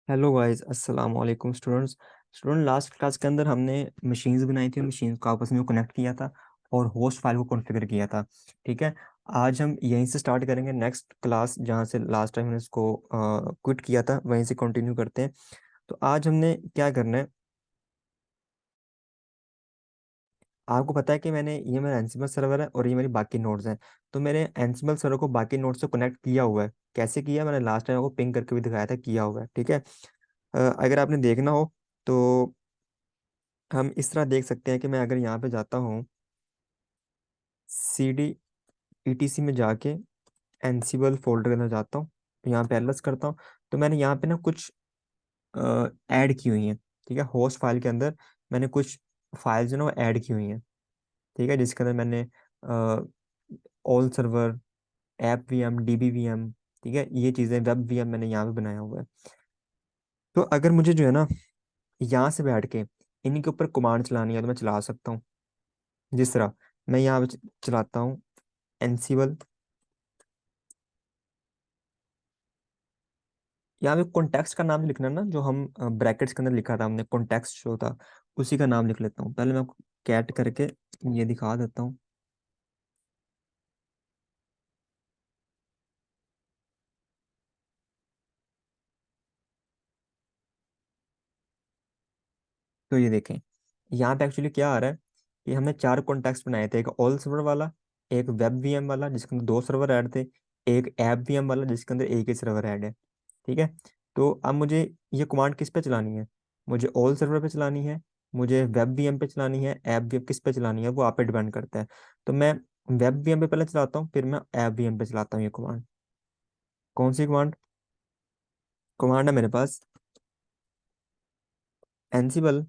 Hello guys, अस्सलाम वालेकुम students. Last class के अंदर हमने मशीन्स बनाई थी, मशीन्स को आपस में कनेक्ट किया था और होस्ट फाइल को कॉन्फ़िगर किया था। ठीक है। आज हम यहीं से स्टार्ट करेंगे, नेक्स्ट क्लास जहाँ से लास्ट टाइम हमने इसको क्विट किया था वहीं से कंटिन्यू करते हैं। तो आज हमने क्या करना है, आपको पता है कि ये मेरा एनसिबल सर्वर है और ये मेरी बाकी नोड्स हैं। तो मेरे एनसिबल सर्वर को बाकी नोड से कनेक्ट किया हुआ है। कैसे किया, मैंने लास्ट टाइम आपको पिंग करके भी दिखाया था, किया हुआ है। ठीक है। अगर आपने देखना हो तो हम इस तरह देख सकते हैं कि मैं अगर यहाँ पे जाता हूँ, C D E T C में जाके एनसिबल फोल्डर के अंदर जाता हूँ, यहाँ पे एलएस करता हूँ। तो मैंने यहाँ पे ना कुछ ऐड की हुई हैं। ठीक है, होस्ट फाइल के अंदर मैंने कुछ फाइल्स जो ना वो ऐड की हुई हैं। ठीक है, जिसके अंदर मैंने all server, app V M, D B V M, ठीक है, ये चीज़ें, वेब वी एम मैंने यहाँ पे बनाया हुआ है। तो अगर मुझे जो है ना यहाँ से बैठ के इन्हीं के ऊपर कमांड चलानी है तो मैं चला सकता हूँ। जिस तरह मैं यहाँ पे चलाता हूँ एनसिबल, यहाँ पे कॉन्टेक्स्ट का नाम जो लिखना है ना, जो हम ब्रैकेट्स के अंदर लिखा था हमने, कॉन्टेक्स्ट जो था उसी का नाम लिख लेता हूँ। पहले मैं आपको कैट करके ये दिखा देता हूँ। तो ये देखें, यहाँ पे एक्चुअली क्या आ रहा है कि हमने चार कॉन्टेक्स्ट बनाए थे, एक ऑल सर्वर वाला, एक वेब वीएम वाला जिसके अंदर दो सर्वर ऐड थे, एक ऐप वीएम वाला जिसके अंदर एक ही सर्वर ऐड है। ठीक है। तो अब मुझे ये कमांड किस पे चलानी है, मुझे ऑल सर्वर पे चलानी है, मुझे वेब वीएम पे चलानी है, ऐप वीएम किस पे चलानी है वो आप पे डिपेंड करता है। तो मैं वेब वीएम पे पहले चलाता हूँ, फिर मैं ऐप वीएम पे चलाता हूँ ये कमांड। कौन सी कमांड? कमांड है मेरे पास एनसिबल,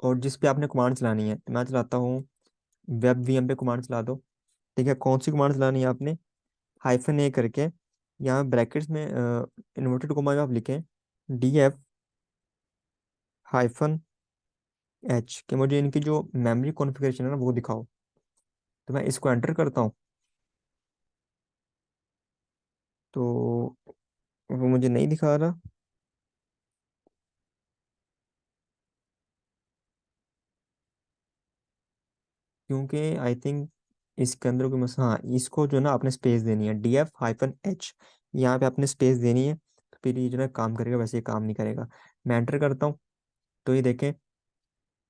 और जिस पे आपने कमांड चलानी है, मैं चलाता हूँ वेब वीएम पे कमांड चला दो। ठीक है, कौन सी कमांड चलानी है आपने? हाइफन ए करके यहाँ ब्रैकेट्स में इन्वर्टेड कोमा में आप लिखें डी एफ हाइफन एच, कि मुझे इनकी जो मेमोरी कॉन्फ़िगरेशन है ना वो दिखाओ। तो मैं इसको एंटर करता हूँ तो वो मुझे नहीं दिखा रहा, क्योंकि आई थिंक इसके अंदर कोई हाँ, इसको जो ना आपने स्पेस देनी है, डी एफ हाइफन एच, यहाँ पे आपने स्पेस देनी है। तो फिर ये जो ना काम करेगा, वैसे ये काम नहीं करेगा। मैं एंटर करता हूँ तो ये देखें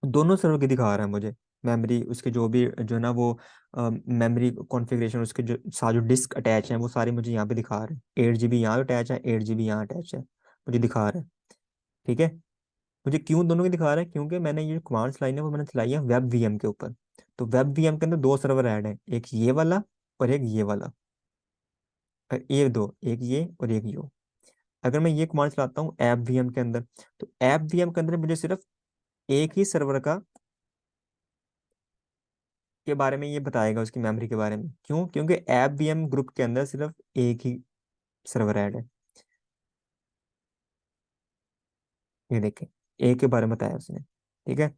दोनों सर्वर की दिखा रहा है मुझे मेमोरी, उसके जो भी जो ना वो मेमोरी कॉन्फ़िगरेशन, उसके जो सारे जो डिस्क अटैच हैं वो सारे मुझे यहाँ पे दिखा रहे हैं। 8 GB यहाँ अटैच है, 8 GB यहाँ अटैच है, मुझे दिखा रहा है। ठीक है। मुझे क्यों दोनों की दिखा रहा है, क्योंकि मैंने ये कमांड चलाई है वो मैंने चलाई है वेब वीएम के ऊपर। तो वेब वीएम के अंदर दो सर्वर ऐड है, एक ये वाला और एक ये वाला। ये दो, एक ये और एक ये। अगर मैं ये कमांड चलाता हूँ ऐप वीएम के अंदर, तो ऐप वीएम के अंदर मुझे सिर्फ एक ही सर्वर का के बारे में ये बताएगा, उसकी मेमोरी के बारे में। क्यों? क्योंकि ऐप वीएम ग्रुप के अंदर सिर्फ एक ही सर्वर ऐड है। ये देखें, एक के बारे में बताया उसने। ठीक है।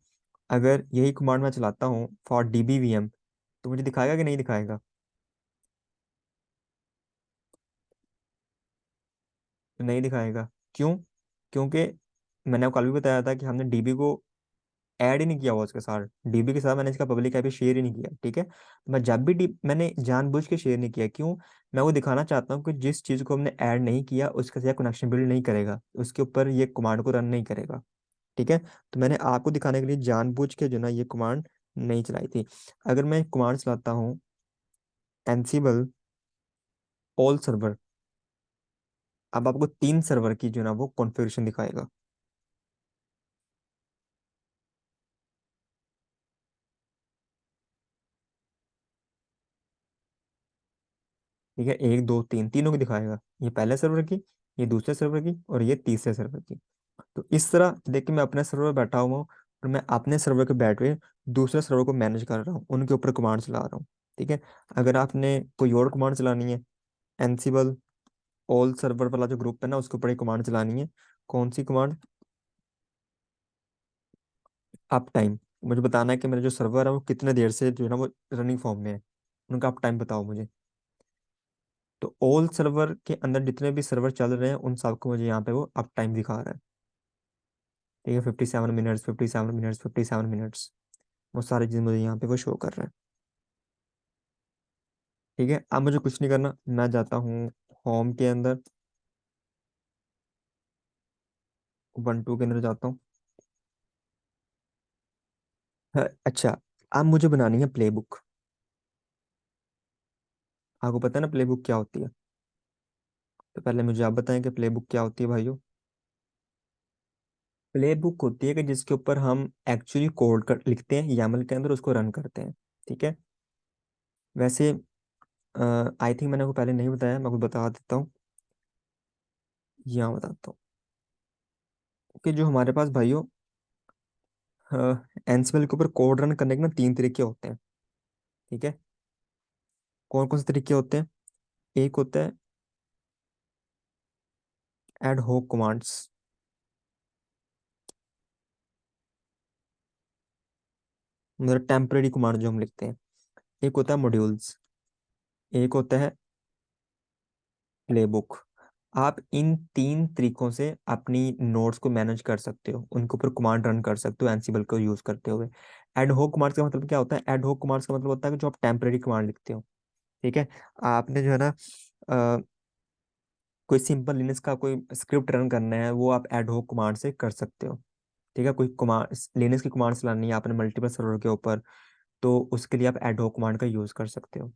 अगर यही कमांड मैं चलाता हूँ फॉर DBVM, तो मुझे दिखाएगा कि नहीं दिखाएगा? तो नहीं दिखाएगा। क्यों? क्योंकि मैंने आपको कल भी बताया था कि हमने डीबी को ऐड ही नहीं किया हुआ उसके साथ, डीबी के साथ मैंने इसका पब्लिक आईपी शेयर ही नहीं किया। ठीक है। मैं जब भी डी मैंने जानबूझ के शेयर नहीं किया, क्यों? मैं वो दिखाना चाहता हूँ कि जिस चीज़ को हमने ऐड नहीं किया उसके साथ कनेक्शन बिल्ड नहीं करेगा, उसके ऊपर ये कमांड को रन नहीं करेगा। ठीक है। तो मैंने आपको दिखाने के लिए जानबूझ के जो ना ये कमांड नहीं चलाई थी। अगर मैं कमांड चलाता हूँ एनसिबल ऑल सर्वर, अब आपको तीन सर्वर की जो ना वो कॉन्फ़िगरेशन दिखाएगा। ठीक है, एक दो तीन, तीनों की दिखाएगा, ये पहले सर्वर की, ये दूसरे सर्वर की और ये तीसरे सर्वर की। तो इस तरह देख के मैं अपने सर्वर बैठा हुआ हूँ और मैं अपने सर्वर के बैठ के दूसरे सर्वर को मैनेज कर रहा हूँ, उनके ऊपर कमांड चला रहा हूँ। ठीक है। अगर आपने कोई और कमांड चलानी है, एनसिबल ऑल सर्वर वाला जो ग्रुप है ना उसके ऊपर एक कमांड चलानी है। कौन सी कमांड? Up time. मुझे बताना है कि मेरा जो सर्वर है वो कितने देर से जो है ना वो रनिंग फॉर्म में है, उनका अप टाइम बताओ मुझे। तो ऑल सर्वर के अंदर जितने भी सर्वर चल रहे हैं उन सबको मुझे यहाँ पे वो अप टाइम दिखा रहा है। ठीक है, 57 मिनट्स, 57 मिनट्स, 57 मिनट्स, वो सारी चीज़ मुझे यहाँ पे वो शो कर रहा है। ठीक है, अब मुझे कुछ नहीं करना, मैं जाता हूँ होम के अंदर, 1 2 के अंदर जाता हूँ। हाँ, अच्छा, अब मुझे बनानी है प्ले बुक। आपको पता है ना प्ले बुक क्या होती है? तो पहले मुझे आप बताएं कि प्ले बुक क्या होती है भाइयों। प्ले बुक होती है कि जिसके ऊपर हम एक्चुअली कोड कर लिखते हैं YAML के अंदर, उसको रन करते हैं। ठीक है, वैसे आई थिंक मैंने आपको पहले नहीं बताया, मैं आपको बता देता हूँ, यहाँ बताता हूँ कि जो हमारे पास भाइयों एंसिबल के ऊपर कोड रन करने के ना 3 तरीके होते हैं। ठीक है, कौन कौन से तरीके होते हैं? एक होता है एड होक कमांड्स, मतलब टेम्परेरी कमांड जो हम लिखते हैं। एक होता है मॉड्यूल्स, एक होता है प्लेबुक। आप इन 3 तरीकों से अपनी नोट्स को मैनेज कर सकते हो, उनके ऊपर कमांड रन कर सकते हो एंसिबल को यूज करते हुए। एड होक कमांड्स का मतलब क्या होता है? एड होक कमांड्स का मतलब होता है कि जो आप टेम्परेरी कमांड लिखते हो। ठीक है, आपने जो है ना कोई सिंपल लिनक्स का कोई स्क्रिप्ट रन करना है, वो आप एड होक कमांड से कर सकते हो। ठीक है, कोई कमांड लिनक्स की कमांड चलानी है आपने मल्टीपल सर्वर के ऊपर, तो उसके लिए आप एड होक कमांड का यूज कर सकते हो।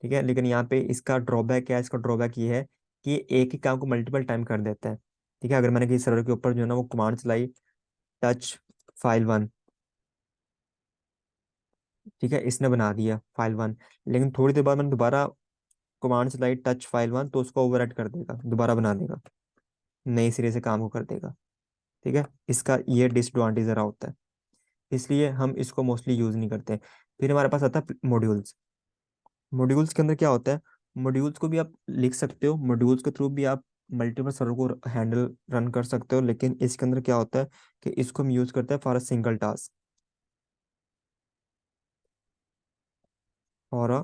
ठीक है, लेकिन यहाँ पे इसका ड्रॉबैक क्या है? इसका ड्रॉबैक ये है कि ये एक ही काम को मल्टीपल टाइम कर देता है। ठीक है, अगर मैंने किसी सर्वर के ऊपर जो है ना वो कमांड चलाई, टच फाइल 1, ठीक है, इसने बना दिया फाइल 1, लेकिन थोड़ी देर बाद मैंने दोबारा कमांड चलाई टच फाइल 1, तो उसको ओवरराइट कर देगा, दोबारा बना देगा, नए सिरे से काम को कर देगा। ठीक है, इसका ये डिसएडवांटेज जरा होता है, इसलिए हम इसको मोस्टली यूज नहीं करते। फिर हमारे पास आता है मॉड्यूल्स। मॉड्यूल्स के अंदर क्या होता है? मॉड्यूल्स को भी आप लिख सकते हो, मॉड्यूल्स के थ्रू भी आप मल्टीपल सर्वर को हैंडल रन कर सकते हो, लेकिन इसके अंदर क्या होता है कि इसको हम यूज करते हैं for a single task, for a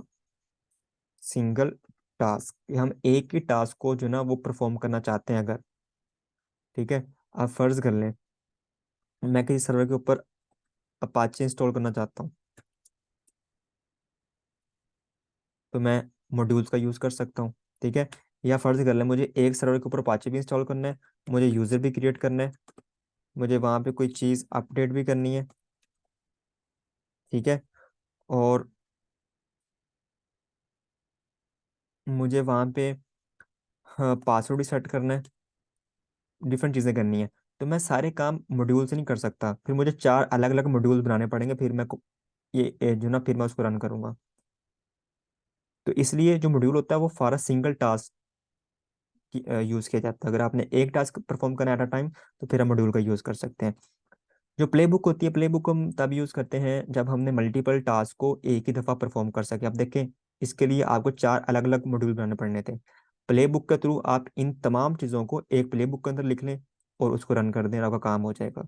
single task. हम एक ही टास्क को जो ना वो परफॉर्म करना चाहते हैं अगर। ठीक है, आप फर्ज कर लें मैं किसी सर्वर के ऊपर अपाचे इंस्टॉल करना चाहता हूँ, तो मैं मॉड्यूल्स का यूज कर सकता हूँ। ठीक है, या फर्ज कर लें मुझे एक सर्वर के ऊपर अपाचे भी इंस्टॉल करना है, मुझे यूजर भी क्रिएट करना है, मुझे वहां पे कोई चीज अपडेट भी करनी है। ठीक है, और मुझे वहां पे पासवर्ड भी सेट करना है, डिफरेंट चीजें करनी है। तो मैं सारे काम मॉड्यूल से नहीं कर सकता, फिर मुझे 4 अलग अलग मॉड्यूल बनाने पड़ेंगे, फिर ये जो ना फिर मैं उसको रन करूंगा। तो इसलिए जो मॉड्यूल होता है वो for a single task use किया जाता है। अगर आपने एक टास्क परफॉर्म करना एट अ टाइम, तो फिर हम मॉड्यूल का यूज कर सकते हैं। जो प्ले बुक होती है, प्ले बुक हम तब यूज करते हैं जब हमने मल्टीपल टास्क को एक ही दफा परफॉर्म कर सके। अब देखें, इसके लिए आपको 4 अलग अलग मॉड्यूल बनाने पड़ने थे। प्ले बुक के थ्रू आप इन तमाम चीज़ों को एक प्ले बुक के अंदर लिख लें और उसको रन कर दें और आपका काम हो जाएगा।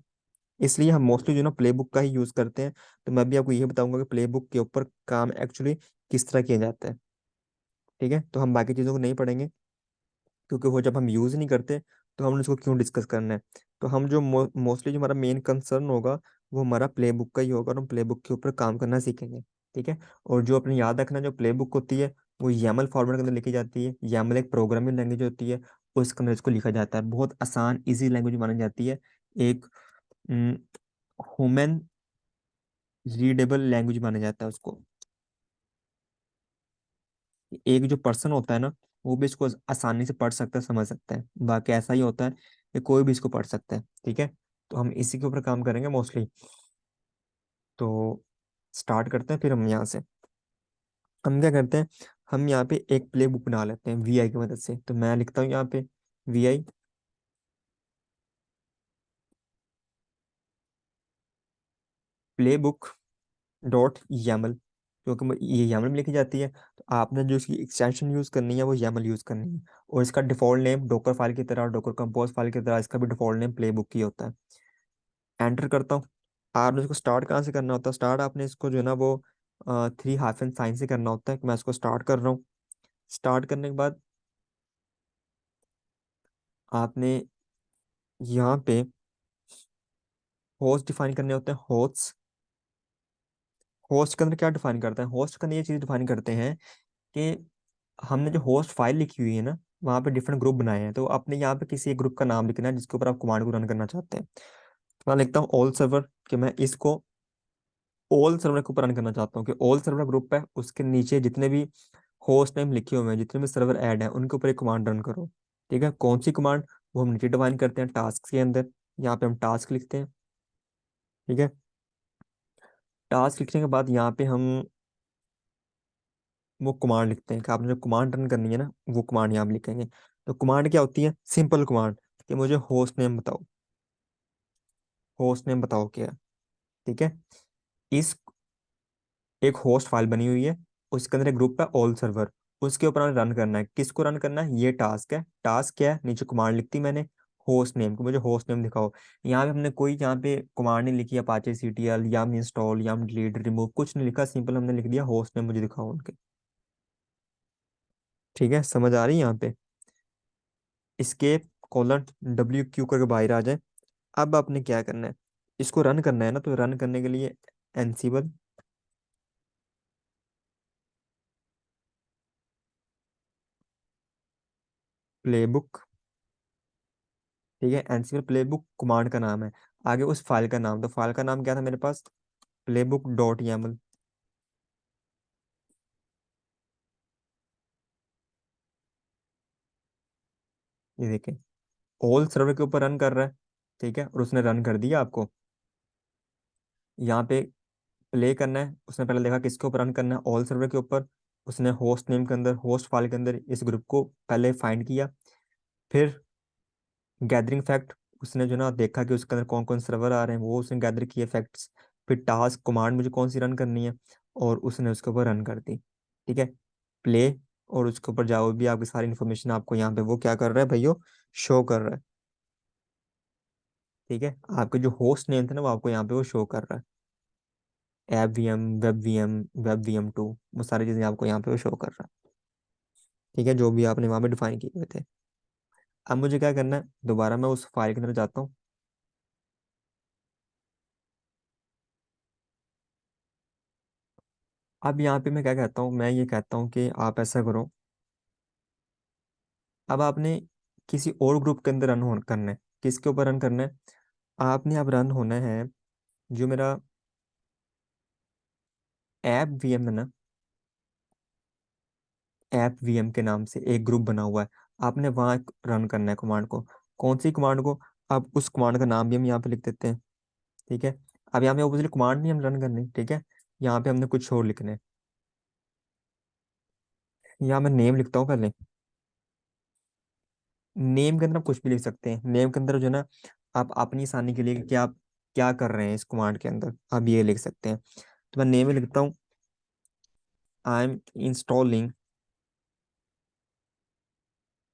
इसलिए हम मोस्टली जो ना प्ले बुक का ही यूज करते हैं। तो मैं भी आपको ये बताऊंगा कि प्ले बुक के ऊपर काम एक्चुअली किस तरह किया जाता है। ठीक है, तो हम बाकी चीज़ों को नहीं पढ़ेंगे, क्योंकि वो जब हम यूज नहीं करते तो हमने उसको क्यों डिस्कस करना है। तो हम जो मोस्टली जो हमारा मेन कंसर्न होगा वो हमारा प्ले बुक का ही होगा, और हम प्ले बुक के ऊपर काम करना सीखेंगे। ठीक है, और जो अपने याद रखना, जो प्ले बुक होती है वो YAML फॉर्मेट के अंदर लिखी जाती है। YAML एक प्रोग्रामिंग लैंग्वेज होती है, उसके अंदर इसको लिखा जाता है, बहुत आसान इजी लैंग्वेज मानी जाती है, एक ह्यूमन रीडेबल लैंग्वेज माना जाता है उसको। एक जो पर्सन होता है ना, वो भी इसको आसानी से पढ़ सकता है, समझ सकता है। बाकी ऐसा ही होता है कि कोई भी इसको पढ़ सकता है। ठीक है, तो हम इसी के ऊपर काम करेंगे मोस्टली। तो स्टार्ट करते हैं फिर हम यहाँ से। हम क्या करते हैं, हम यहाँ पे एक प्ले बुक बना लेते हैं VI की मदद से। तो मैं लिखता हूँ यहाँ पे VI प्ले बुक .YAML, क्योंकि ये YAML में लिखी जाती है। तो आपने जो इसकी एक्सटेंशन यूज करनी है वो YAML यूज करनी है, और इसका डिफॉल्ट नेम डॉकर फाइल की तरह, डॉकर कंपोज फाइल की तरह इसका भी डिफॉल्ट नेम प्ले बुक ही होता है। एंटर करता हूँ। आपने इसको स्टार्ट कहाँ से करना होता है? स्टार्ट आपने इसको जो है ना वो 3 हाइफन साइन से करना होता है, कि मैं इसको स्टार्ट कर रहा हूँ। स्टार्ट करने के बाद आपने यहाँ पे होस्ट डिफाइन करने होते हैं। होस्ट के अंदर क्या डिफाइन करते हैं, होस्ट के अंदर ये चीज डिफाइन करते हैं कि हमने जो होस्ट फाइल लिखी हुई है ना, वहाँ पे डिफरेंट ग्रुप बनाए हैं, तो आपने यहाँ पे किसी एक ग्रुप का नाम लिखना है जिसके ऊपर आप कमांड को रन करना चाहते हैं। तो मैं लिखता हूँ ऑल सर्वर, कि मैं इसको ऑल सर्वर के ऊपर रन करना चाहता हूँ, कि ऑल सर्वर ग्रुप है उसके नीचे जितने भी होस्ट नेम लिखे हुए हैं, जितने भी सर्वर ऐड हैं, उनके ऊपर एक कमांड रन करो। ठीक है, कौन सी कमांड, वो हम नीचे डिफाइन करते हैं टास्क के अंदर। यहाँ पे हम टास्क लिखते हैं। ठीक है, टास्क लिखने के बाद यहाँ पे हम वो कमांड लिखते हैं कि आपने जो कमांड रन करनी है ना, वो कमांड यहाँ पे लिखेंगे। तो कमांड क्या होती है, सिंपल कमांड, कि मुझे होस्ट नेम बताओ। होस्ट नेम बताओ क्या है। ठीक है, इस एक होस्ट फाइल बनी हुई है, उसके अंदर एक ग्रुप है ऑल सर्वर, उसके ऊपर हमें रन करना है। किसको रन करना है, ये टास्क है। टास्क क्या है, नीचे कमांड लिखती मैंने होस्ट नेम को, मुझे होस्ट नेम दिखाओ। यहाँ पे हमने कोई यहाँ पे कमांड नहीं लिखी, अपाचे सीटीएल या इंस्टॉल या डिलीट रिमूव, कुछ नहीं लिखा, सिंपल हमने लिख दिया होस्ट नेम मुझे दिखाओ उनके। ठीक है, समझ आ रही है यहाँ पे। escape कॉलन WQ करके बाहर आ जाए। अब आपने क्या करना है, इसको रन करना है ना, तो रन करने के लिए एनसीबल प्लेबुक। ठीक है, एनसीबल प्लेबुक कमांड का नाम है। आगे उस फाइल का नाम, तो फाइल का नाम क्या था मेरे पास, playbook.yaml। ये देखें, ऑल सर्वर के ऊपर रन कर रहा है। ठीक है, और उसने रन कर दिया आपको। यहाँ पे प्ले करना है, उसने पहले देखा किसके ऊपर रन करना है, ऑल सर्वर के ऊपर। उसने होस्ट नेम के अंदर, होस्ट फाइल के अंदर इस ग्रुप को पहले फाइंड किया। फिर गैदरिंग फैक्ट, उसने जो ना देखा कि उसके अंदर कौन कौन सर्वर आ रहे हैं, वो उसने गैदर किए फैक्ट्स। फिर टास्क कमांड मुझे कौन सी रन करनी है, और उसने उसके ऊपर रन कर दी। ठीक है, प्ले, और उसके ऊपर जाओ भी आपकी सारी इन्फॉर्मेशन आपको यहाँ पे वो क्या कर रहा है भाइयों, शो कर रहा है। ठीक है, आपके जो होस्ट नेम थे ना, वो आपको यहाँ पे वो शो कर रहा है। ऐप वीएम, वेब VM 2, वो सारी चीजें आपको यहाँ पे वो शो कर रहा है। ठीक है, जो भी आपने वहाँ पे डिफाइन किए हुए थे। अब मुझे क्या करना है, दोबारा मैं उस फाइल के अंदर जाता हूँ। अब यहाँ पे मैं क्या कहता हूँ, मैं ये कहता हूँ कि आप ऐसा करो। अब आपने किसी और ग्रुप के अंदर करना है। किसके ऊपर रन करना है, आपने अब रन होना है जो मेरा ऐप वीएम है ना, ऐप वीएम के नाम से एक ग्रुप बना हुआ है। आपने वहाँ रन करना है कमांड को। कौन सी कमांड को, अब उस कमांड का नाम भी हम यहाँ पे लिख देते हैं। ठीक है, अब यहाँ पे ऑब्वियसली कमांड नहीं हम रन करनी। ठीक है, यहाँ पे हमने कुछ और लिखना है। यहाँ मैं नेम लिखता हूँ पहले। नेम के अंदर आप कुछ भी लिख सकते हैं। नेम के अंदर जो है ना, आप अपनी आसानी के लिए कि आप क्या कर रहे हैं इस कमांड के अंदर, आप ये लिख सकते हैं। तो मैं नेम में लिखता हूँ आई एम इंस्टॉलिंग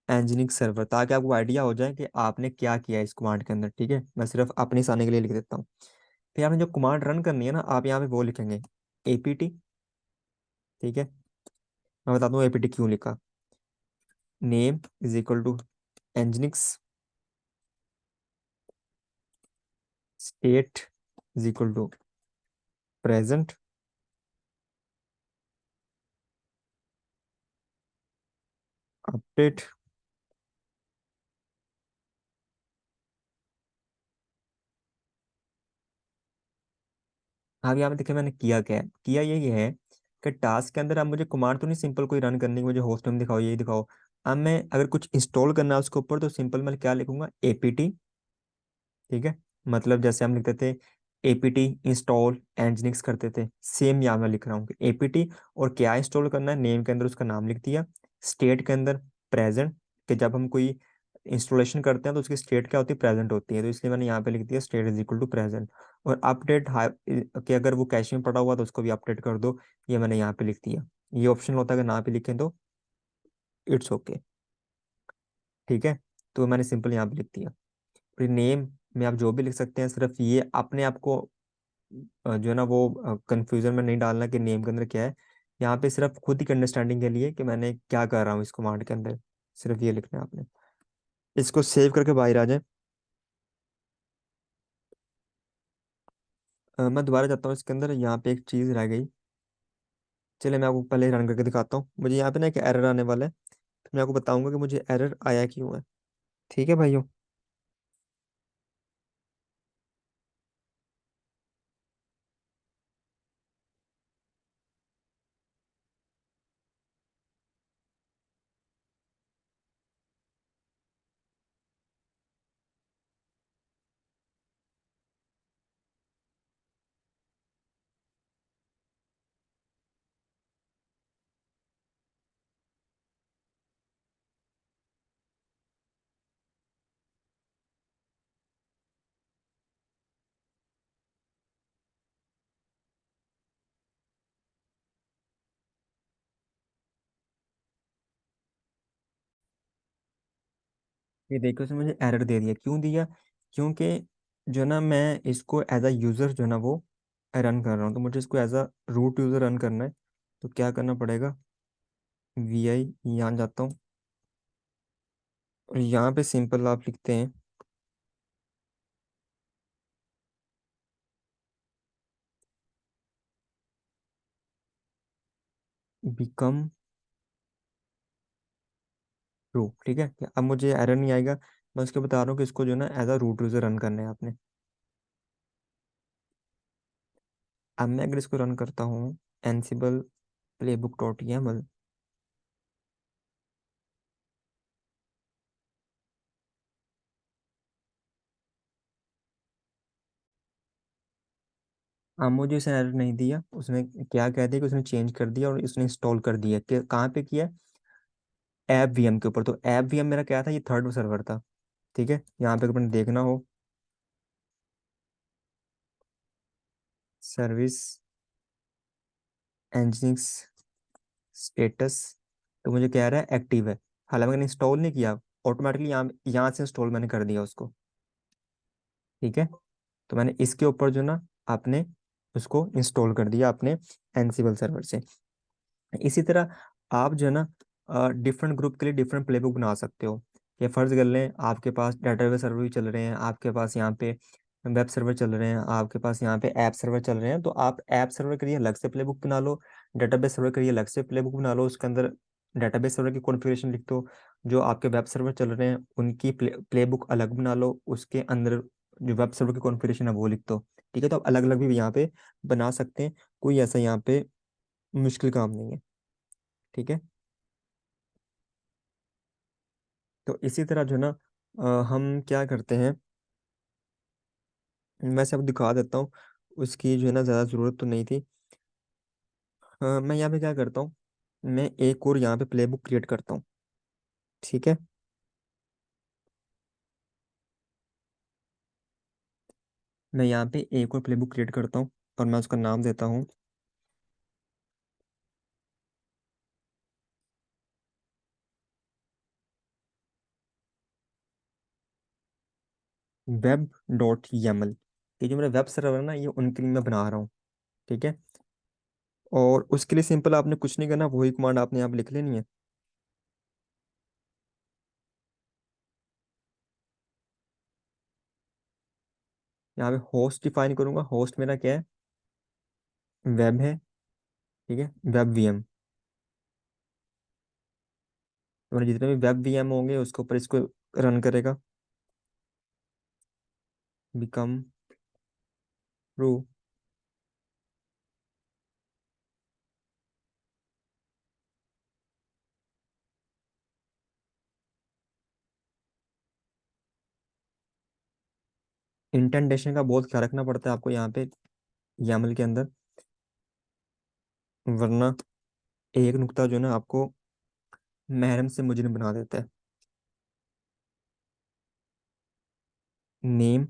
एनजिनिक सर्वर, ताकि आपको आइडिया हो जाए कि आपने क्या किया है इस कमांड के अंदर। ठीक है, मैं सिर्फ अपनी आसानी के लिए लिख देता हूँ। फिर आपने जो कमांड रन करनी है ना, आप यहाँ पे वो लिखेंगे APT। ठीक है, मैं बताता हूँ APT क्यों लिखा। Name is equal to nginx, state is equal to present, update. अब यहाँ पे देखिए मैंने किया क्या है, किया यही है कि टास्क के अंदर अब मुझे कमांड तो नहीं सिंपल कोई रन करनी, मुझे होस्ट नेम दिखाओ, यही दिखाओ। अब मैं अगर कुछ इंस्टॉल करना है उसके ऊपर, तो सिंपल मैं क्या लिखूंगा, APT। ठीक है, मतलब जैसे हम लिखते थे APT इंस्टॉल एनजिनिक्स करते थे, सेम यहाँ मैं लिख रहा हूँ कि APT, और क्या इंस्टॉल करना है, नेम के अंदर उसका नाम लिख दिया। स्टेट के अंदर प्रेजेंट, कि जब हम कोई इंस्टॉलेशन करते हैं तो उसकी स्टेट क्या होती है, प्रेजेंट होती है, तो इसलिए मैंने यहाँ पे लिख दिया state is equal to present. और अपडेट कि अगर वो कैश में पड़ा हुआ तो उसको भी अपडेट कर दो, ये मैंने यहाँ पे लिख दिया। ये ऑप्शन होता है, अगर ना भी लिखें तो इट्स ओके। ठीक है, तो मैंने सिंपल यहाँ पे लिख दिया। फिर नेम में आप जो भी लिख सकते हैं, सिर्फ ये अपने आप को जो है ना वो कंफ्यूजन में नहीं डालना कि नेम के अंदर क्या है। यहाँ पे सिर्फ खुद की अंडरस्टैंडिंग के लिए कि मैंने क्या कर रहा हूँ इस कमांड के अंदर, सिर्फ ये लिखना है आपने। इसको सेव करके बाहर आ जाए। मैं दोबारा जाता हूँ इसके अंदर, यहाँ पे एक चीज़ रह गई। चलिए मैं आपको पहले रन करके दिखाता हूँ। मुझे यहाँ पे ना एक एरर आने वाला है, तो मैं आपको बताऊंगा कि मुझे एरर आया क्यों है। ठीक है भाइयों। ये देखो, इसने मुझे एरर दे दिया। क्यों दिया? क्योंकि जो ना मैं इसको एज अ यूज़र जो ना वो रन कर रहा हूँ, तो मुझे इसको as a root user run करना है। तो क्या करना पड़ेगा? वी आई, यहाँ जाता हूँ और यहाँ पे सिंपल आप लिखते हैं बिकम रू। ठीक है, अब मुझे एरर नहीं आएगा। मैं उसको बता रहा हूँ कि इसको जो ना as a root user run करना है आपने। अब मैं अगर इसको रन करता हूँ, एनसिबल प्लेबुक डॉट YAML, अब मुझे इसने एरर नहीं दिया। उसने क्या कह दिया कि उसने चेंज कर दिया और उसने इंस्टॉल कर दिया। कि कहाँ पे किया? ऐप वीएम के ऊपर। तो ऐप वीएम मेरा क्या था? ये थर्ड सर्वर था। ठीक है, यहाँ पे अगर अपने देखना हो, सर्विस एनजिनिक्स स्टेटस, तो मुझे कह रहा है एक्टिव है। हालांकि मैंने इंस्टॉल नहीं किया, ऑटोमेटिकली यहाँ यहाँ से इंस्टॉल मैंने कर दिया उसको। ठीक है, तो मैंने इसके ऊपर जो ना आपने उसको इंस्टॉल कर दिया अपने एनसिबल सर्वर से। इसी तरह आप जो है ना डिफरेंट ग्रुप के लिए डिफरेंट प्लेबुक बना सकते हो। ये फर्ज कर लें आपके पास डेटाबेस सर्वर भी चल रहे हैं, आपके पास यहाँ पे वेब सर्वर चल रहे हैं, आपके पास यहाँ पे ऐप सर्वर चल रहे हैं, तो आप ऐप सर्वर के लिए अलग से प्लेबुक बना लो, डेटाबेस सर्वर के लिए अलग से प्लेबुक बना लो। उसके अंदर डेटाबेस सर्वर की कॉन्फ़िगरेशन लिख दो, जो आपके वेब सर्वर चल रहे हैं उनकी प्लेबुक अलग बना लो, उसके अंदर जो वेब सर्वर की कॉन्फ़िगरेशन है वो लिख दो। ठीक है, तो आप अलग अलग भी यहाँ पे बना सकते हैं। कोई ऐसा यहाँ पे मुश्किल काम नहीं है। ठीक है, तो इसी तरह जो है ना हम क्या करते हैं, मैं सब दिखा देता हूँ। उसकी जो है ना ज़्यादा ज़रूरत तो नहीं थी। मैं यहाँ पे क्या करता हूँ, मैं एक और यहाँ पे प्लेबुक क्रिएट करता हूँ। ठीक है, मैं यहाँ पे एक और प्लेबुक क्रिएट करता हूँ और मैं उसका नाम देता हूँ वेब डॉट YAML। ये जो मेरा वेब सर्वर है ना, ये उनके लिए मैं बना रहा हूँ। ठीक है, और उसके लिए सिंपल आपने कुछ नहीं करना, वही कमांड आपने यहाँ पे लिख लेनी है। यहाँ पे होस्ट डिफाइन करूंगा। होस्ट मेरा क्या है? वेब है। ठीक है, वेब VM। तो मेरे जितने भी वेब VM होंगे उसके ऊपर इसको रन करेगा, बिकम ट्रू। इंटेंटेशन का बहुत ख्याल रखना पड़ता है आपको यहाँ पे YAML के अंदर, वरना एक नुक्ता जो है ना आपको महरम से मुजरिम बना देता है। नेम,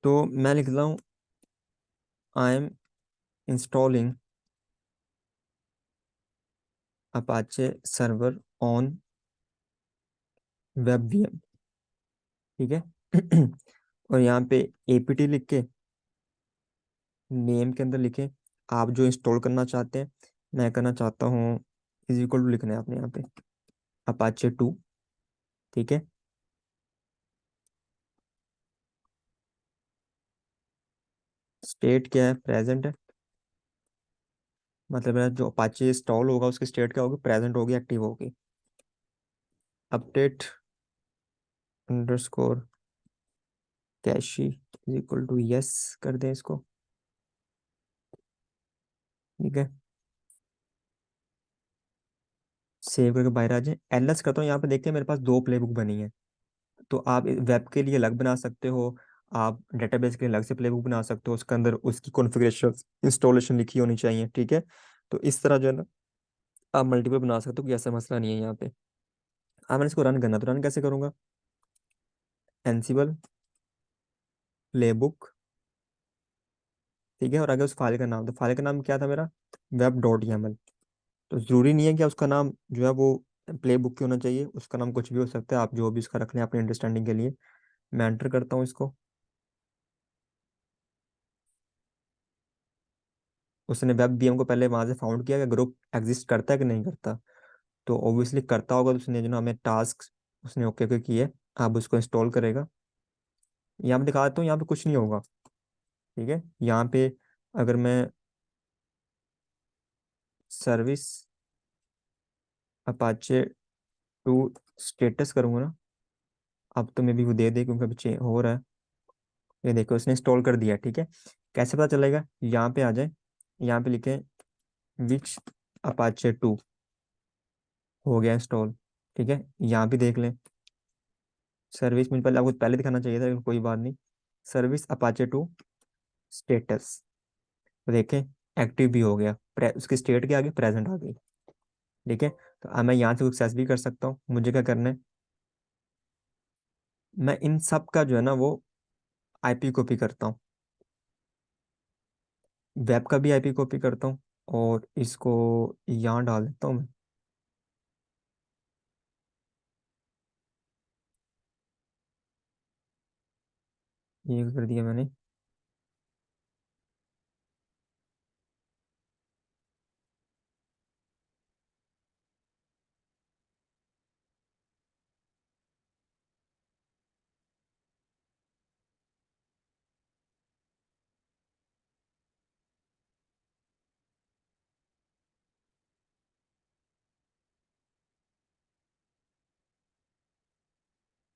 तो मैं लिख रहा हूँ I am installing Apache server on web VM। ठीक है और यहाँ पे APT लिख के नेम के अंदर लिखे आप जो इंस्टॉल करना चाहते हैं, मैं करना चाहता हूँ, इज इक्वल टू लिखना है आपने यहाँ पे Apache 2। ठीक है, स्टेट क्या है, प्रेजेंट है। मतलब मेरा जो अपाचे इंस्टॉल होगा उसकी स्टेट क्या होगी, प्रेजेंट होगी, एक्टिव होगी। Update underscore cache is equal to yes कर दें इसको। ठीक है, सेव करके बाहर आ जाए, एलएस करता हूँ। यहाँ पे देखते हैं मेरे पास दो प्ले बुक बनी है। तो आप वेब के लिए अलग बना सकते हो, आप डेटाबेस के लिए अलग से प्ले बुक बना सकते हो, उसके अंदर उसकी कॉन्फ़िगरेशन इंस्टॉलेशन लिखी होनी चाहिए। ठीक है, तो इस तरह जो है ना आप मल्टीपल बना सकते हो, कोई ऐसा मसला नहीं है यहाँ पे। अब मैंने इसको रन करना, तो रन कैसे करूँगा, एनसिबल प्ले बुक। ठीक है, और आगे उस फाइल का नाम, तो फाइल का नाम क्या था मेरा, web.yaml। तो जरूरी नहीं है कि उसका नाम जो है वो प्ले बुक ही होना चाहिए, उसका नाम कुछ भी हो सकता है, आप जो भी उसका रख लें अपनी अंडरस्टैंडिंग के लिए। मैं एंटर करता हूँ इसको। उसने वेब बीएम को पहले वहां से फाउंड किया कि ग्रुप एग्जिस्ट करता है कि नहीं करता। तो ऑब्वियसली करता होगा, तो उसने जो ना हमें टास्क उसने ओके ओके किए। अब उसको इंस्टॉल करेगा। यहाँ पे दिखा देता हूँ, यहाँ पे कुछ नहीं होगा। ठीक है, यहाँ पे अगर मैं सर्विस अपाचे 2 स्टेटस करूंगा ना, अब तो मे भी वो दे दे क्योंकि अभी हो रहा है। ये देखो उसने इंस्टॉल कर दिया। ठीक है, कैसे पता चलेगा, यहाँ पे आ जाए, यहाँ पे लिखे विच अपाचे 2 हो गया इंस्टॉल। ठीक है, यहाँ भी देख लें सर्विस, मुझे पहले आपको पहले दिखाना चाहिए था लेकिन कोई बात नहीं। सर्विस अपाचे 2 स्टेटस, देखें एक्टिव भी हो गया, उसकी स्टेट क्या आ गई, प्रेजेंट आ गई। ठीक है, तो अब मैं यहाँ से एक्सेस भी कर सकता हूँ। मुझे क्या करना है, मैं इन सब का जो है ना वो आईपी कॉपी करता हूँ, वेब का भी आईपी कॉपी करता हूँ, और इसको यहाँ डाल देता हूँ मैं। ये कर दिया मैंने।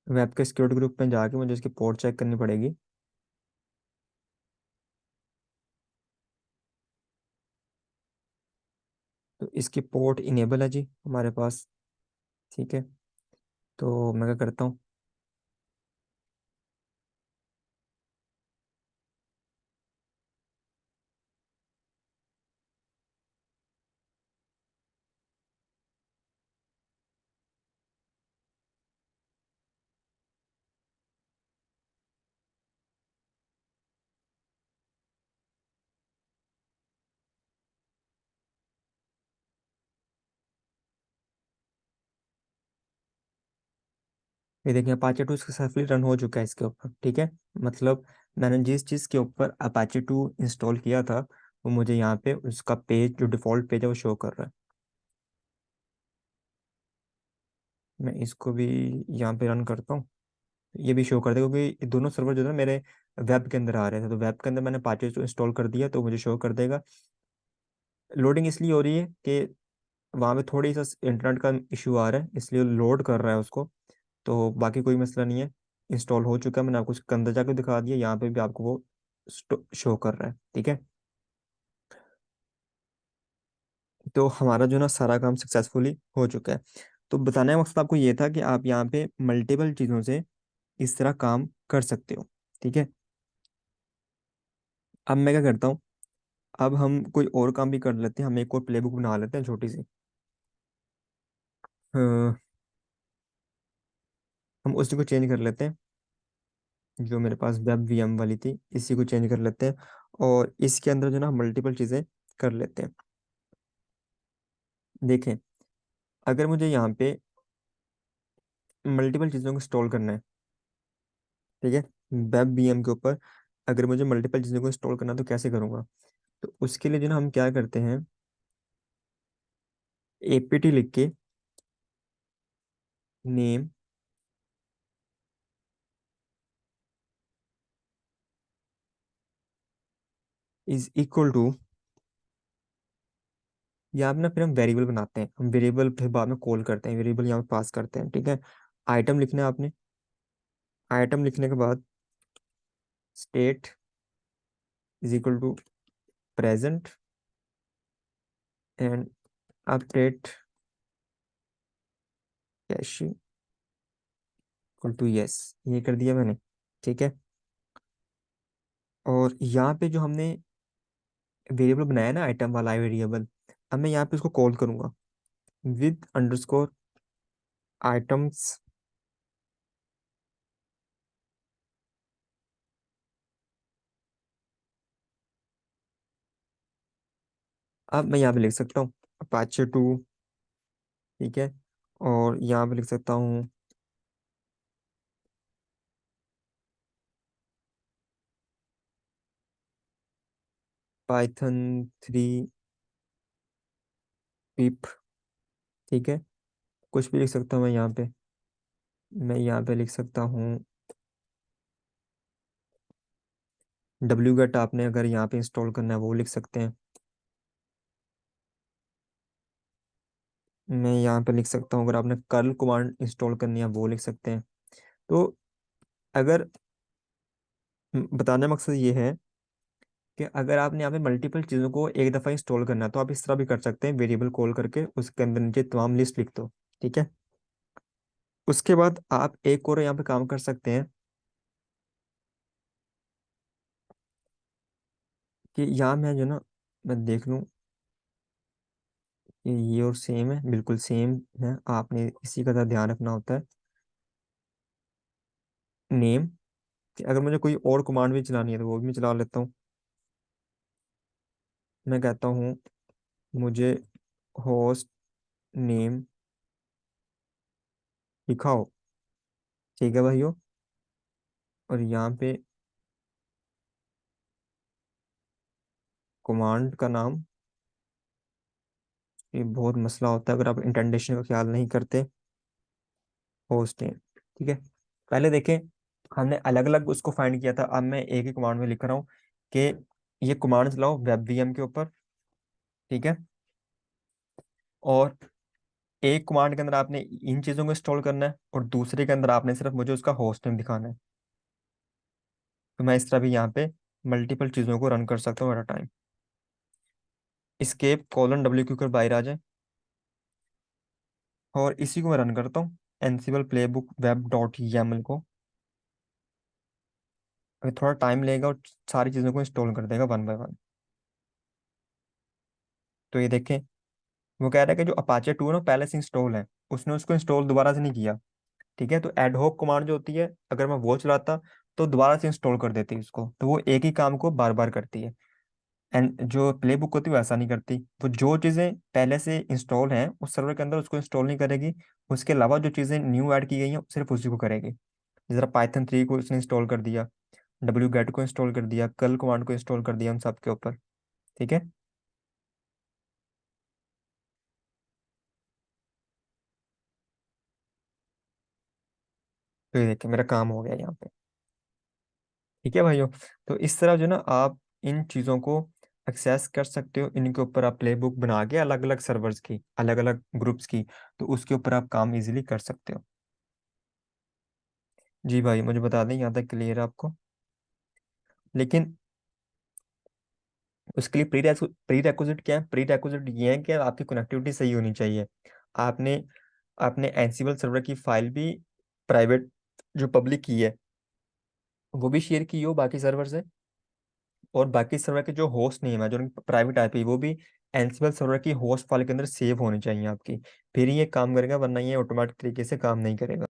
वेब के सिक्योरिटी ग्रुप में जाके मुझे इसकी पोर्ट चेक करनी पड़ेगी। तो इसकी पोर्ट इनेबल है जी हमारे पास। ठीक है, तो मैं क्या करता हूँ, ये देखिए Apache 2 सक्सेसफुली रन हो चुका है इसके ऊपर। ठीक है, मतलब मैंने जिस चीज़ के ऊपर Apache 2 इंस्टॉल किया था वो मुझे यहाँ पे उसका पेज, जो डिफ़ॉल्ट पेज है वो शो कर रहा है। मैं इसको भी यहाँ पे रन करता हूँ, ये भी शो कर देगा, क्योंकि ये दोनों सर्वर जो है ना मेरे वेब के अंदर आ रहे थे, तो वेब के अंदर मैंने Apache 2 इंस्टॉल कर दिया तो मुझे शो कर देगा। लोडिंग इसलिए हो रही है कि वहाँ पे थोड़ी सा इंटरनेट का इशू आ रहा है, इसलिए लोड कर रहा है उसको। तो बाकी कोई मसला नहीं है, इंस्टॉल हो चुका है। मैंने आपको उसके अंदर जाकर दिखा दिया, यहाँ पे भी आपको वो शो कर रहा है। ठीक है, तो हमारा जो ना सारा काम सक्सेसफुली हो चुका है। तो बताने का मकसद आपको ये था कि आप यहाँ पे मल्टीपल चीज़ों से इस तरह काम कर सकते हो। ठीक है, अब मैं क्या करता हूँ, अब हम कोई और काम भी कर लेते हैं, हम एक और प्लेबुक बना लेते हैं छोटी सी। अ, हम उसी को चेंज कर लेते हैं, जो मेरे पास वेब वीएम वाली थी इसी को चेंज कर लेते हैं, और इसके अंदर जो ना मल्टीपल चीज़ें कर लेते हैं। देखें, अगर मुझे यहाँ पे मल्टीपल चीज़ों को इंस्टॉल करना है, ठीक है, वेब वीएम के ऊपर अगर मुझे मल्टीपल चीज़ों को इंस्टॉल करना है तो कैसे करूँगा। तो उसके लिए जो ना हम क्या करते हैं, एपीटी लिख के नेम इज इक्वल टू, यहाँ पे ना फिर हम वेरिएबल बनाते हैं, हम वेरिएबल फिर बाद में कॉल करते हैं, वेरिएबल यहाँ पे पास करते हैं, ठीक है। आइटम लिखना है आपने, आइटम लिखने के बाद state is equal to present and update cache equal to yes, ये कर दिया मैंने, ठीक है। और यहाँ पे जो हमने वेरिएबल बनाया ना, आइटम वाला वेरिएबल, अब मैं यहाँ पे उसको कॉल करूंगा विद अंडरस्कोर आइटम्स। अब मैं यहाँ पे लिख सकता हूँ अपाचे 2, ठीक है। और यहाँ पे लिख सकता हूँ पाइथन 3 पिप, ठीक है। कुछ भी लिख सकता हूँ मैं यहाँ पे, मैं यहाँ पे लिख सकता हूँ डब्ल्यू गेट, आपने अगर यहाँ पे इंस्टॉल करना है वो लिख सकते हैं। मैं यहाँ पे लिख सकता हूँ अगर आपने कर्ल कमांड इंस्टॉल करनी है वो लिख सकते हैं। तो अगर बताने का मकसद ये है कि अगर आपने यहाँ पे मल्टीपल चीज़ों को एक दफ़ा इंस्टॉल करना है तो आप इस तरह भी कर सकते हैं, वेरिएबल कॉल करके उसके अंदर नीचे तमाम लिस्ट लिख दो, ठीक है। उसके बाद आप एक और यहाँ पे काम कर सकते हैं कि यहाँ मैं जो ना, मैं देख लूँ कि ये और सेम है, बिल्कुल सेम है, आपने इसी का ध्यान रखना होता है। नेम, कि अगर मुझे कोई और कमांड भी चलानी है तो वो भी मैं चला लेता हूँ। मैं कहता हूँ मुझे होस्ट नेम लिखाओ, ठीक है भाइयों। और यहाँ पे कमांड का नाम, ये बहुत मसला होता है अगर आप इंटेंडेशन का ख्याल नहीं करते, होस्ट नेम, ठीक है। पहले देखें, हमने अलग अलग उसको फाइंड किया था, अब मैं एक ही कमांड में लिख रहा हूँ कि ये कमांड चलाओ वेब वीएम के ऊपर, ठीक है। और एक कमांड के अंदर आपने इन चीज़ों को इंस्टॉल करना है और दूसरे के अंदर आपने सिर्फ मुझे उसका होस्ट नेम दिखाना है। तो मैं इस तरह भी यहाँ पे मल्टीपल चीज़ों को रन कर सकता हूँ at a time. Escape colon W Q कर बाहर आ जाए और इसी को मैं रन करता हूँ, एनसिबल प्लेबुक वेब डॉट YAML को। अभी थोड़ा टाइम लेगा और सारी चीज़ों को इंस्टॉल कर देगा वन बाय वन। तो ये देखें, वो कह रहा है कि जो अपाचे 2 है ना पहले से इंस्टॉल है, उसने उसको इंस्टॉल दोबारा से नहीं किया, ठीक है। तो एडहोक कमांड जो होती है, अगर मैं वो चलाता तो दोबारा से इंस्टॉल कर देती है उसको, तो वो एक ही काम को बार बार करती है। एंड जो प्ले बुक होती है वो ऐसा नहीं करती, वो जो चीज़ें पहले से इंस्टॉल हैं उस सर्वर के अंदर उसको इंस्टॉल नहीं करेगी, उसके अलावा जो चीज़ें न्यू ऐड की गई हैं सिर्फ उसी को करेगी। जरा पाइथन 3 को उसने इंस्टॉल कर दिया, डब्ल्यू गेट को इंस्टॉल कर दिया, कल कमांड को इंस्टॉल कर दिया उन सब के ऊपर, ठीक है। तो ये देखिए मेरा काम हो गया यहाँ पे, ठीक है भाइयों। तो इस तरह जो ना आप इन चीज़ों को एक्सेस कर सकते हो, इनके ऊपर आप प्ले बुक बना के अलग अलग सर्वर्स की, अलग अलग ग्रुप्स की, तो उसके ऊपर आप काम इजीली कर सकते हो। जी भाई, मुझे बता दें यहाँ तक क्लियर है आपको। लेकिन उसके लिए प्री रेक्विजिट क्या है, प्री रेक्विजिट ये है कि आपकी कनेक्टिविटी सही होनी चाहिए। आपने आपने एनसिबल सर्वर की फाइल भी प्राइवेट, जो पब्लिक की है वो भी शेयर की हो बाकी सर्वर से, और बाकी सर्वर के जो होस्ट नेम है, जो प्राइवेट आईपी, वो भी एनसिबल सर्वर की होस्ट फाइल के अंदर सेव होनी चाहिए आपकी, फिर ये काम करेगा, वरना ये ऑटोमेटिक तरीके से काम नहीं करेगा।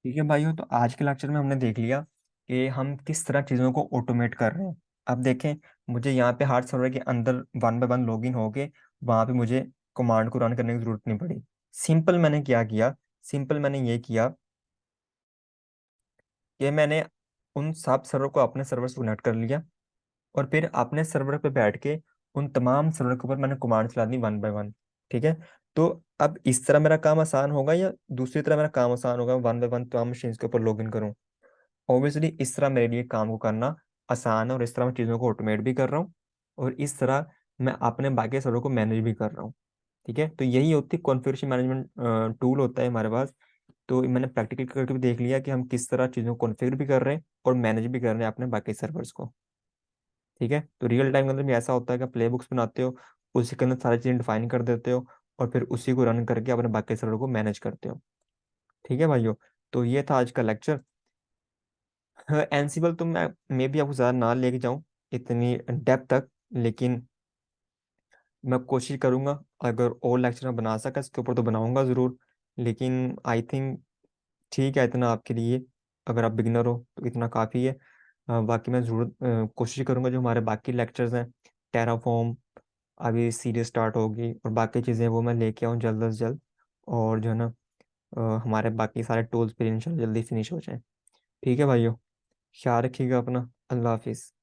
ठीक है भाइयों, तो आज के लेक्चर में हमने देख लिया कि हम किस तरह चीज़ों को ऑटोमेट कर रहे हैं। अब देखें, मुझे यहाँ पे हार्ट सर्वर के अंदर वन बाय वन लॉगिन होके वहाँ पे मुझे कमांड को रन करने की जरूरत नहीं पड़ी। सिंपल मैंने क्या किया, सिंपल मैंने ये किया कि मैंने उन सब सर्वर को अपने सर्वर से कनेक्ट कर लिया और फिर अपने सर्वर पे बैठ के उन तमाम सर्वर के ऊपर मैंने कमांड चला दी 1 बाय 1। ठीक है। तो अब इस तरह मेरा काम आसान होगा या दूसरी तरह मेरा काम आसान होगा, 1 बाय 1 तमाम मशीन के ऊपर लॉग इन करूँ? ऑब्वियसली इस तरह मेरे लिए काम को करना आसान है, और इस तरह मैं चीज़ों को ऑटोमेट भी कर रहा हूँ, और इस तरह मैं अपने बाकी सर्वर को मैनेज भी कर रहा हूँ। ठीक है। तो यही होती कॉन्फ़िगरेशन मैनेजमेंट टूल होता है हमारे पास। तो मैंने प्रैक्टिकल करके भी देख लिया कि हम किस तरह चीज़ों को कॉन्फ़िगर भी कर रहे हैं और मैनेज भी कर रहे हैं अपने बाकी सर्वर्स को। ठीक है। तो रियल टाइम के अंदर भी ऐसा होता है कि प्ले बुक्स बनाते हो, उसी के अंदर सारी चीज़ें डिफाइन कर देते हो, और फिर उसी को रन करके अपने बाकी सर्वर को मैनेज करते हो। ठीक है भाइयों। तो ये था आज का लेक्चर। एनसिबल तो मैं भी आपको ज़्यादा ना लेके जाऊँ इतनी डेप्थ तक, लेकिन मैं कोशिश करूँगा, अगर और लेक्चर मैं बना सका इसके ऊपर तो बनाऊंगा ज़रूर। लेकिन आई थिंक ठीक है इतना आपके लिए, अगर आप बिगिनर हो तो इतना काफ़ी है। बाकी मैं ज़रूर कोशिश करूँगा जो हमारे बाकी लेक्चर्स हैं, टेराफॉर्म अभी सीरीज स्टार्ट होगी, और बाकी चीज़ें वो मैं लेके आऊँ जल्द से जल्द, और जो है ना हमारे बाकी सारे टूल्स फिर इंशाल्लाह जल्दी फिनिश हो जाएं। ठीक है भाइयों, ख्याल रखिएगा अपना। अल्लाह हाफिज़।